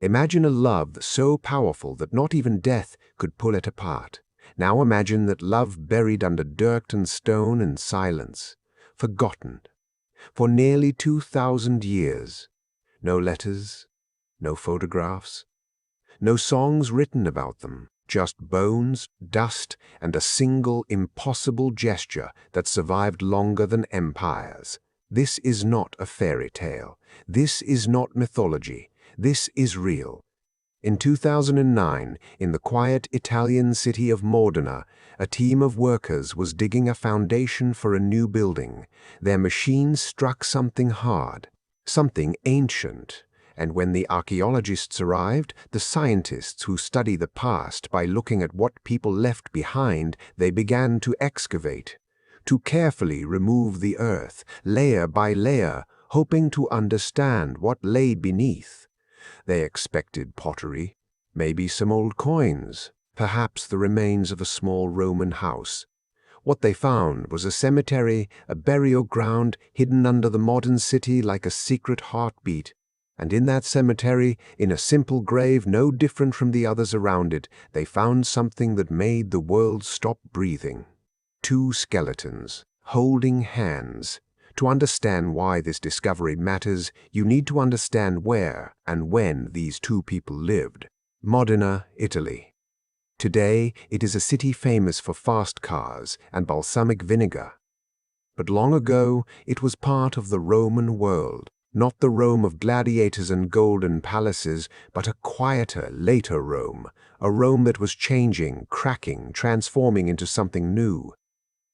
Imagine a love so powerful that not even death could pull it apart. Now imagine that love buried under dirt and stone and silence, forgotten, for nearly 2,000 years. No letters, no photographs, no songs written about them, just bones, dust, and a single impossible gesture that survived longer than empires. This is not a fairy tale. This is not mythology. This is real. In 2009, in the quiet Italian city of Modena, a team of workers was digging a foundation for a new building. Their machines struck something hard, something ancient. And when the archaeologists arrived, the scientists who study the past by looking at what people left behind, they began to excavate, to carefully remove the earth, layer by layer, hoping to understand what lay beneath. They expected pottery, maybe some old coins, perhaps the remains of a small Roman house. What they found was a cemetery, a burial ground hidden under the modern city like a secret heartbeat. And in that cemetery, in a simple grave no different from the others around it, they found something that made the world stop breathing. 2 skeletons, holding hands. To understand why this discovery matters, you need to understand where and when these 2 people lived. Modena, Italy. Today, it is a city famous for fast cars and balsamic vinegar. But long ago, it was part of the Roman world. Not the Rome of gladiators and golden palaces, but a quieter, later Rome, a Rome that was changing, cracking, transforming into something new.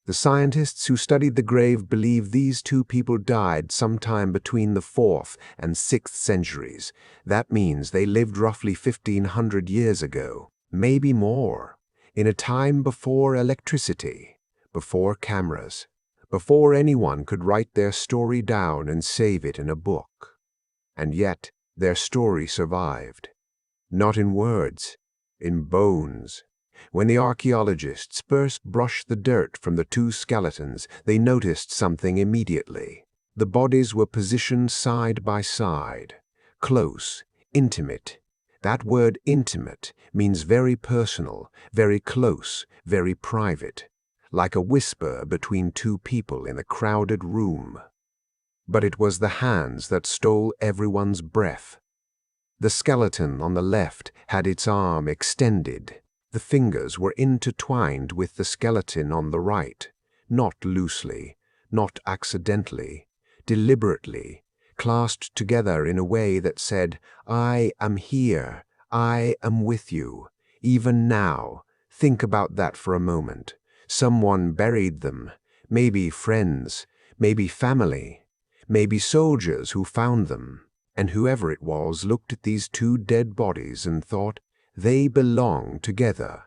The scientists who studied the grave believe these 2 people died sometime between the 4th and 6th centuries. That means they lived roughly 1,500 years ago, maybe more, in a time before electricity, before cameras, before anyone could write their story down and save it in a book. And yet, their story survived. Not in words, in bones. When the archaeologists first brushed the dirt from the 2 skeletons, they noticed something immediately. The bodies were positioned side by side, close, intimate. That word intimate means very personal, very close, very private. Like a whisper between 2 people in a crowded room. But it was the hands that stole everyone's breath. The skeleton on the left had its arm extended. The fingers were intertwined with the skeleton on the right, not loosely, not accidentally, deliberately, clasped together in a way that said, "I am here, I am with you, even now." Think about that for a moment. Someone buried them, maybe friends, maybe family, maybe soldiers who found them, and whoever it was looked at these 2 dead bodies and thought, they belong together.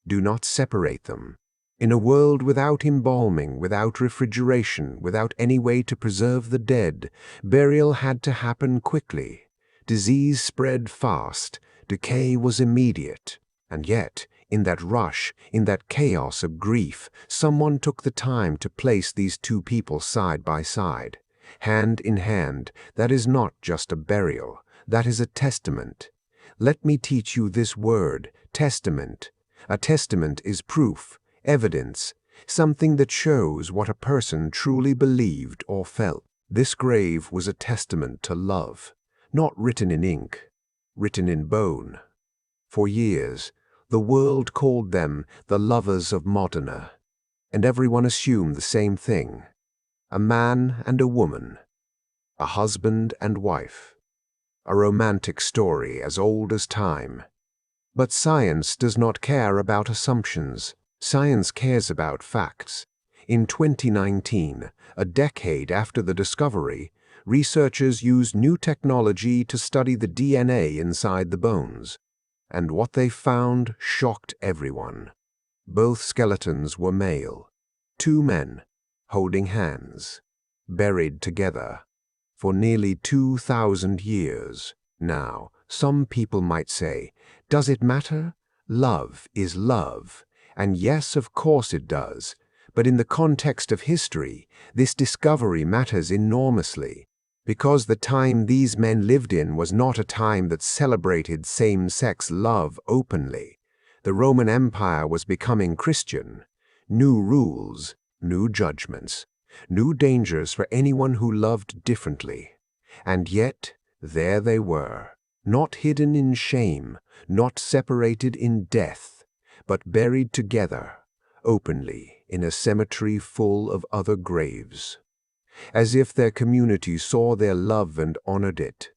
Do not separate them. In a world without embalming, without refrigeration, without any way to preserve the dead, burial had to happen quickly. Disease spread fast, decay was immediate, and yet, in that rush, in that chaos of grief, someone took the time to place these 2 people side by side, hand in hand. That is not just a burial, that is a testament. Let me teach you this word, testament. A testament is proof, evidence, something that shows what a person truly believed or felt. This grave was a testament to love, not written in ink, written in bone. For years, the world called them the lovers of Modena, and everyone assumed the same thing. A man and a woman, a husband and wife, a romantic story as old as time. But science does not care about assumptions. Science cares about facts. In 2019, a decade after the discovery, researchers used new technology to study the DNA inside the bones. And what they found shocked everyone. Both skeletons were male, 2 men, holding hands, buried together, for nearly 2,000 years. Now, some people might say, does it matter? Love is love. And yes, of course it does. But in the context of history, this discovery matters enormously. Because the time these men lived in was not a time that celebrated same-sex love openly. The Roman Empire was becoming Christian. New rules, new judgments, new dangers for anyone who loved differently. And yet, there they were, not hidden in shame, not separated in death, but buried together, openly, in a cemetery full of other graves, as if their community saw their love and honored it.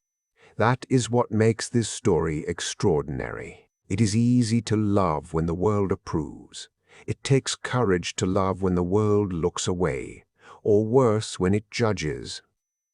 That is what makes this story extraordinary. It is easy to love when the world approves. It takes courage to love when the world looks away, or worse, when it judges.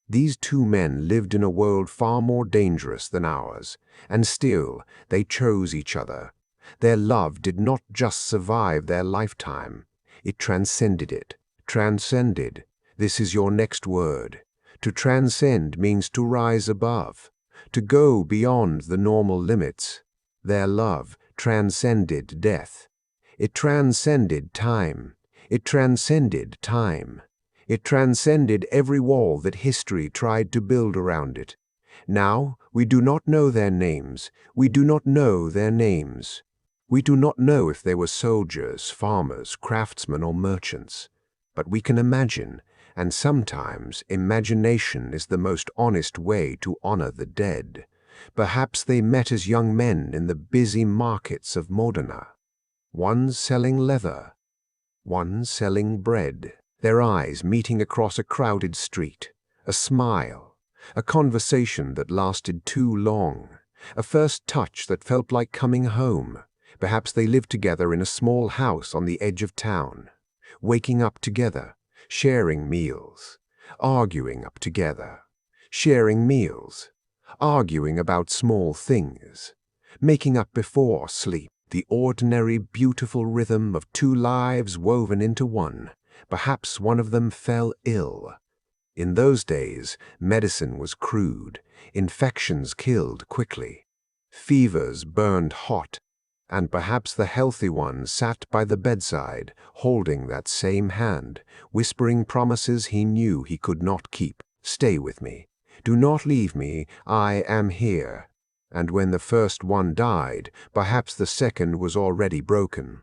These two men lived in a world far more dangerous than ours, and still they chose each other. Their love did not just survive their lifetime, it transcended it. Transcended. This is your next word. To transcend means to rise above, to go beyond the normal limits. Their love transcended death. It transcended time. It transcended time. It transcended every wall that history tried to build around it. Now, we do not know their names. We do not know their names. We do not know if they were soldiers, farmers, craftsmen, or merchants. But we can imagine, and sometimes imagination is the most honest way to honor the dead. Perhaps they met as young men in the busy markets of Modena. One selling leather, one selling bread. Their eyes meeting across a crowded street, a smile, a conversation that lasted too long, a first touch that felt like coming home. Perhaps they lived together in a small house on the edge of town, waking up together, sharing meals, arguing up together, sharing meals, arguing about small things, making up before sleep, the ordinary beautiful rhythm of two lives woven into one. Perhaps one of them fell ill. In those days, medicine was crude, infections killed quickly, fevers burned hot, and perhaps the healthy one sat by the bedside, holding that same hand, whispering promises he knew he could not keep. Stay with me. Do not leave me. I am here. And when the first one died, perhaps the second was already broken.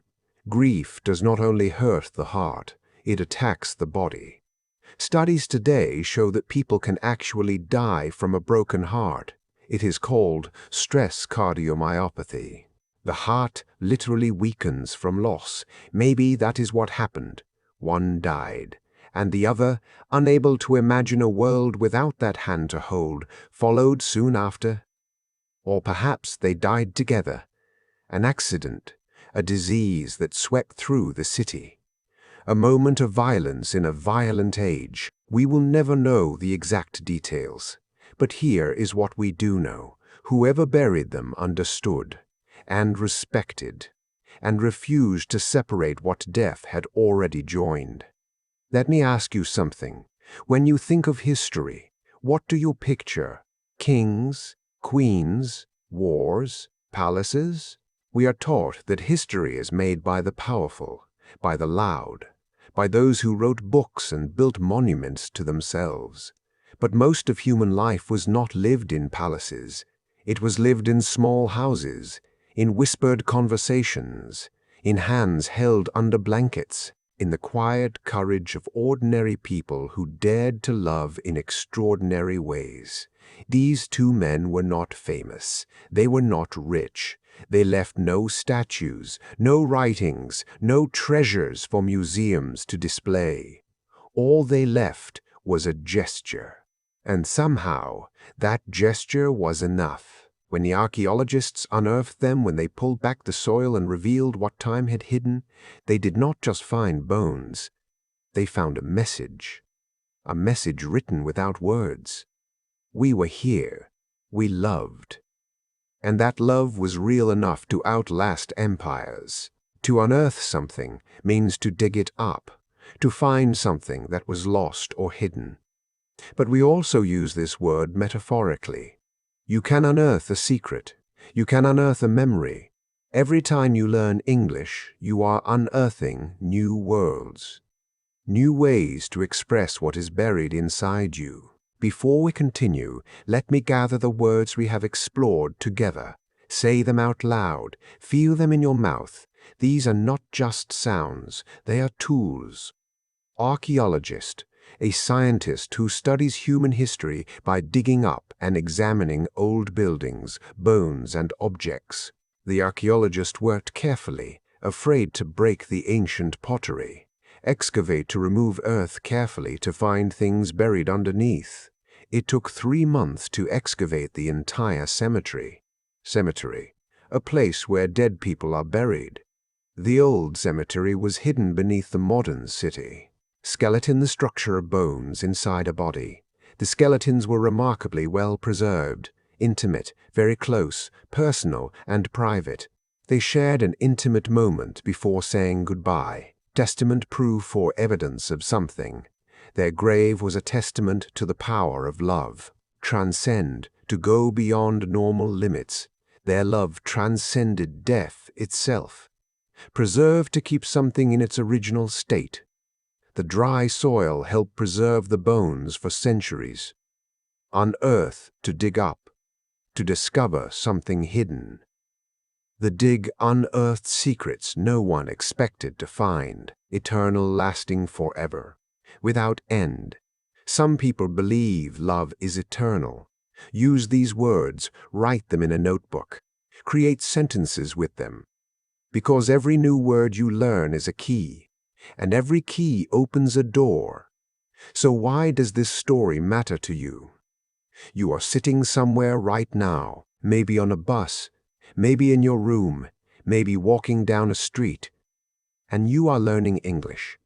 Grief does not only hurt the heart, it attacks the body. Studies today show that people can actually die from a broken heart. It is called stress cardiomyopathy. The heart literally weakens from loss. Maybe that is what happened. One died, and the other, unable to imagine a world without that hand to hold, followed soon after. Or perhaps they died together. An accident, a disease that swept through the city. A moment of violence in a violent age. We will never know the exact details. But here is what we do know. Whoever buried them understood, and respected, and refused to separate what death had already joined. Let me ask you something. When you think of history, what do you picture? Kings, queens, wars, palaces? We are taught that history is made by the powerful, by the loud, by those who wrote books and built monuments to themselves. But most of human life was not lived in palaces. It was lived in small houses, in whispered conversations, in hands held under blankets, in the quiet courage of ordinary people who dared to love in extraordinary ways. These two men were not famous. They were not rich. They left no statues, no writings, no treasures for museums to display. All they left was a gesture. And somehow, that gesture was enough. When the archaeologists unearthed them, when they pulled back the soil and revealed what time had hidden, they did not just find bones. They found a message written without words. We were here. We loved. And that love was real enough to outlast empires. To unearth something means to dig it up, to find something that was lost or hidden. But we also use this word metaphorically. You can unearth a secret. You can unearth a memory. Every time you learn English, you are unearthing new worlds, new ways to express what is buried inside you. Before we continue, let me gather the words we have explored together. Say them out loud. Feel them in your mouth. These are not just sounds, they are tools. Archaeologist, a scientist who studies human history by digging up and examining old buildings, bones, and objects. The archaeologist worked carefully, afraid to break the ancient pottery. Excavate to remove earth carefully to find things buried underneath. It took 3 months to excavate the entire cemetery. Cemetery, a place where dead people are buried. The old cemetery was hidden beneath the modern city. Skeleton, the structure of bones inside a body. The skeletons were remarkably well preserved, intimate, very close, personal, and private. They shared an intimate moment before saying goodbye, testament, proof, or evidence of something. Their grave was a testament to the power of love. Transcend, to go beyond normal limits. Their love transcended death itself. Preserve, to keep something in its original state. The dry soil helped preserve the bones for centuries. Unearth, to dig up, to discover something hidden. The dig unearthed secrets no one expected to find, eternal, lasting forever, without end. Some people believe love is eternal. Use these words, write them in a notebook, create sentences with them. Because every new word you learn is a key, and every key opens a door. So why does this story matter to you? You are sitting somewhere right now, maybe on a bus, maybe in your room, maybe walking down a street, and you are learning English.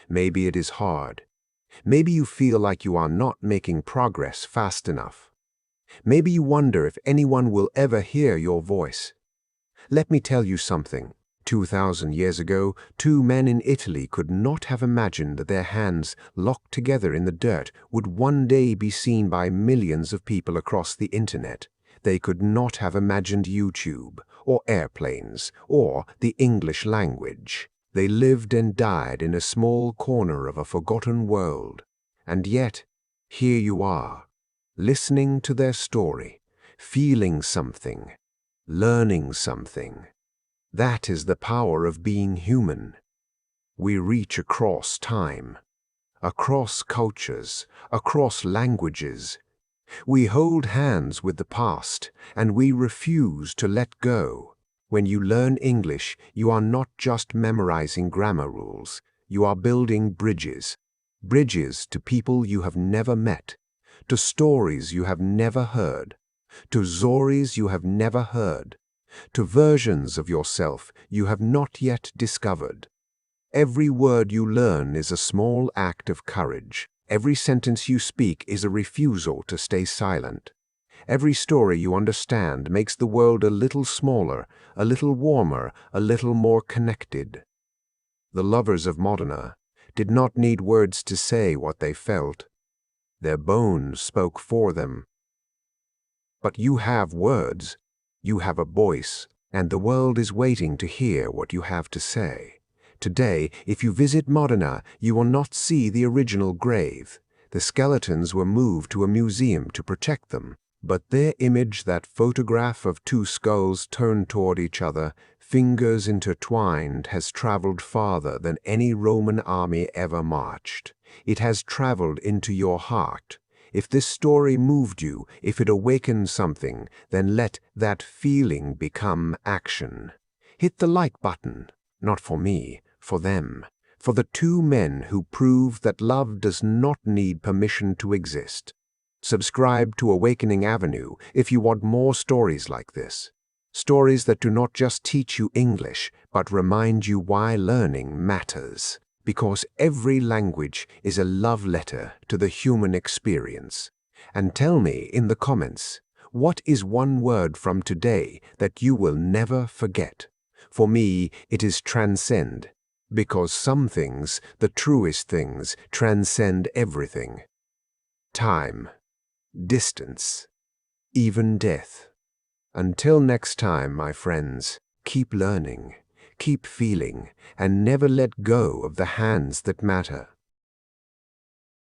Maybe it is hard. Maybe you feel like you are not making progress fast enough. Maybe you wonder if anyone will ever hear your voice. Let me tell you something. 2,000 years ago, 2 men in Italy could not have imagined that their hands, locked together in the dirt, would one day be seen by millions of people across the internet. They could not have imagined YouTube, or airplanes, or the English language. They lived and died in a small corner of a forgotten world. And yet, here you are, listening to their story, feeling something, learning something. That is the power of being human. We reach across time, across cultures, across languages. We hold hands with the past, and we refuse to let go. When you learn English, you are not just memorizing grammar rules. You are building bridges. Bridges to people you have never met, to stories you have never heard, to stories you have never heard, to versions of yourself you have not yet discovered. Every word you learn is a small act of courage. Every sentence you speak is a refusal to stay silent. Every story you understand makes the world a little smaller, a little warmer, a little more connected. The lovers of Modena did not need words to say what they felt. Their bones spoke for them. But you have words. You have a voice, and the world is waiting to hear what you have to say. Today, if you visit Modena, you will not see the original grave. The skeletons were moved to a museum to protect them, but their image, that photograph of 2 skulls turned toward each other, fingers intertwined, has traveled farther than any Roman army ever marched. It has traveled into your heart. If this story moved you, if it awakened something, then let that feeling become action. Hit the like button, not for me, for them, for the 2 men who prove that love does not need permission to exist. Subscribe to Awakening Avenue if you want more stories like this. Stories that do not just teach you English, but remind you why learning matters. Because every language is a love letter to the human experience. And tell me in the comments, what is one word from today that you will never forget? For me, it is transcend, because some things, the truest things, transcend everything. Time, distance, even death. Until next time, my friends, keep learning. Keep feeling, and never let go of the hands that matter.